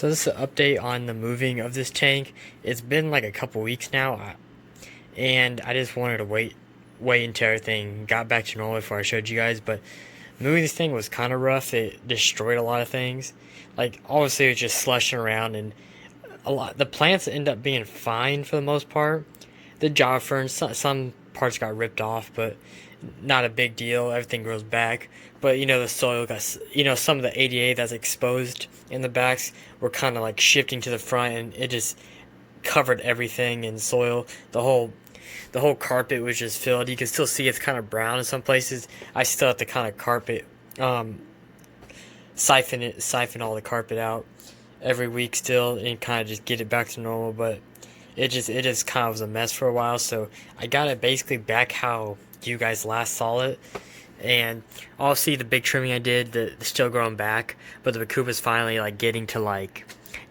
So this is an update on the moving of this tank. It's been like a couple weeks now, and I just wanted to wait until everything got back to normal before I showed you guys. But moving this thing was kind of rough. It destroyed a lot of things. Like obviously it was just slushing around, and the plants end up being fine for the most part. The job ferns, some parts got ripped off, but not a big deal. Everything grows back. But the soil got, some of the ADA that's exposed in the backs were kind of like shifting to the front, and it just covered everything in soil. The whole carpet was just filled. You can still see it's kind of brown in some places. I still have to kind of carpet, siphon all the carpet out every week still, and kind of just get it back to normal. But it just kind of was a mess for a while. So I got it basically back how you guys last saw it. And I'll see the big trimming I did, the still growing back, but the Bakuba's finally like getting to like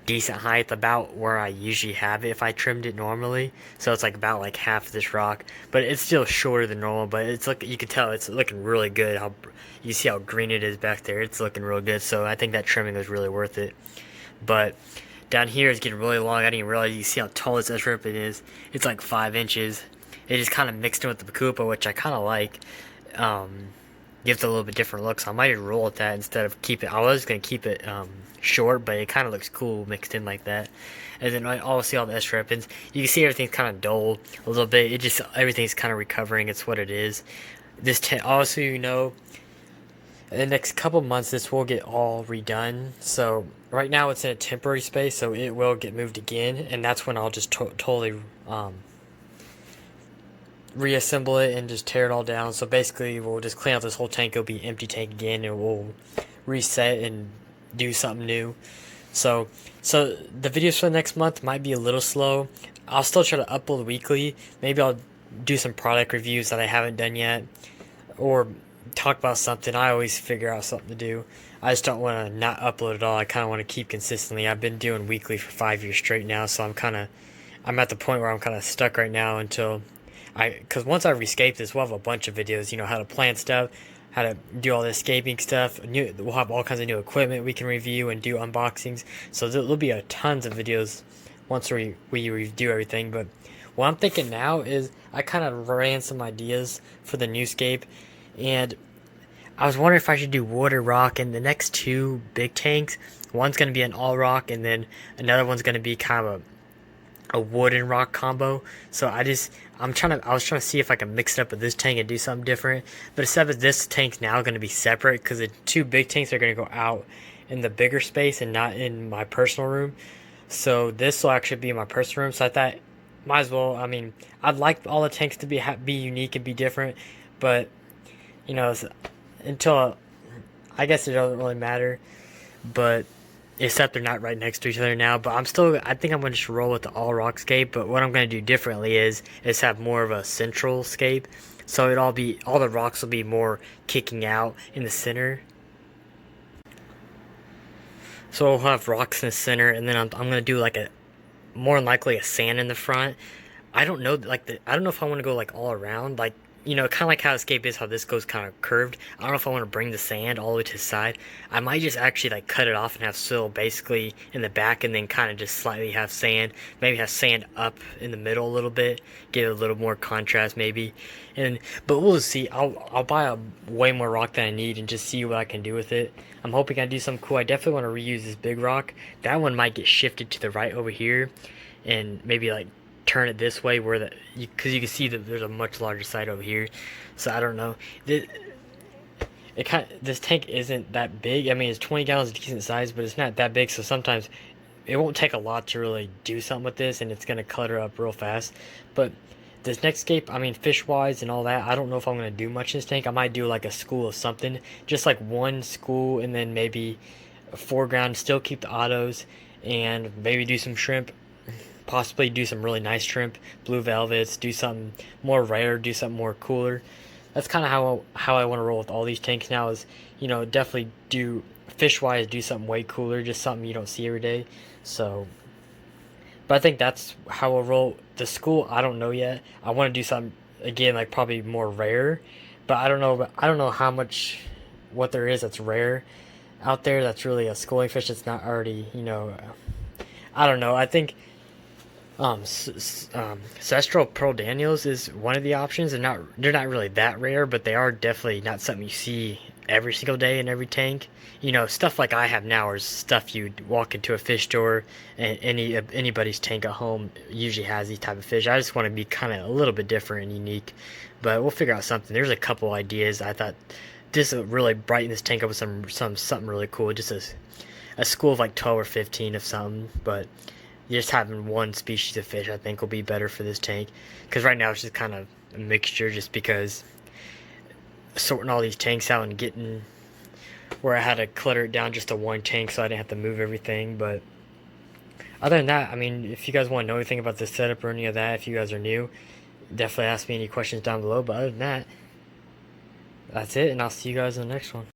decent height, about where I usually have it if I trimmed it normally. So it's like about like half of this rock, but it's still shorter than normal. But it's like you can tell it's looking really good. How you see how green it is back there? It's looking real good. So I think that trimming was really worth it. But down here it's getting really long. I didn't even realize. You see how tall this S-rip it is? It's like 5 inches. It just kind of mixed in with the Bakuba, which I kind of like. Gives it a little bit different look, so I might just roll with that instead of keep it. I was gonna keep it short, but it kind of looks cool mixed in like that. And then I also see all the S-rippings. You can see everything's kind of dull a little bit. It just everything's kind of recovering. It's what it is. Also, in the next couple months, this will get all redone. So right now it's in a temporary space, so it will get moved again, and that's when I'll just totally reassemble it and just tear it all down. So basically we'll just clean out this whole tank. It'll be an empty tank again, and we'll reset and do something new. So the videos for the next month might be a little slow. I'll still try to upload weekly. Maybe I'll do some product reviews that I haven't done yet, or talk about something. I always figure out something to do. I just don't want to not upload at all. I kind of want to keep consistently. I've been doing weekly for 5 years straight now, so I'm at the point where I'm kind of stuck right now until because once I rescape this, we'll have a bunch of videos, how to plant stuff, how to do all the escaping stuff. We'll have all kinds of new equipment we can review and do unboxings. So there'll be tons of videos once we review everything. But what I'm thinking now is I kind of ran some ideas for the new scape, and I was wondering if I should do wood or rock. And the next two big tanks, one's going to be an all rock, and then another one's going to be kind of a wood and rock combo. So I was trying to see if I can mix it up with this tank and do something different. But instead of this tank's now going to be separate, because the two big tanks are going to go out in the bigger space and not in my personal room. So this will actually be in my personal room. So I thought, might as well. I mean, I'd like all the tanks to be unique and be different, but until I guess it doesn't really matter. But except they're not right next to each other now. But I think I'm going to just roll with the all rock scape. But what I'm going to do differently is have more of a central scape. So all the rocks will be more kicking out in the center. So I'll have rocks in the center, and then I'm going to do like more than likely a sand in the front. I don't know, I don't know if I want to go like all around, like, kind of like how escape is, how this goes kind of curved. I don't know if I want to bring the sand all the way to the side. I might just actually like cut it off and have soil basically in the back, and then kind of just slightly have sand. Maybe have sand up in the middle a little bit, get a little more contrast maybe. But we'll see. I'll buy way more rock than I need and just see what I can do with it. I'm hoping I do something cool. I definitely want to reuse this big rock. That one might get shifted to the right over here, and maybe like turn it this way where because you can see that there's a much larger side over here. So I don't know. This tank isn't that big. I mean, it's 20 gallons, decent size, but it's not that big. So sometimes it won't take a lot to really do something with this, and it's gonna clutter up real fast. But this next scape, I mean, fish wise and all that, I don't know if I'm gonna do much in this tank. I might do like a school of something, just like one school, and then maybe a foreground. Still keep the autos, and maybe do some shrimp. Possibly do some really nice shrimp, blue velvets, do something more rare, do something more cooler. That's kind of how I want to roll with all these tanks now is, definitely do fish-wise, do something way cooler, just something you don't see every day. So, but I think that's how I'll roll. The school, I don't know yet. I want to do something, again, like probably more rare, but I don't know how much, what there is that's rare. out there that's really a schooling fish that's not already, I don't know. I think Cestral Pearl Daniels is one of the options. They're not really that rare, but they are definitely not something you see every single day in every tank. Stuff like I have now is stuff you walk into a fish store and anybody's tank at home usually has these type of fish. I just want to be kind of a little bit different and unique, but we'll figure out something. There's a couple ideas. I thought this would really brighten this tank up with something really cool. Just a school of like 12 or 15 of something, but just having one species of fish I think will be better for this tank, because right now it's just kind of a mixture, just because sorting all these tanks out and getting where I had to clutter it down just to one tank so I didn't have to move everything. But other than that, I mean, if you guys want to know anything about this setup or any of that, if you guys are new, definitely ask me any questions down below. But other than that, that's it, and I'll see you guys in the next one.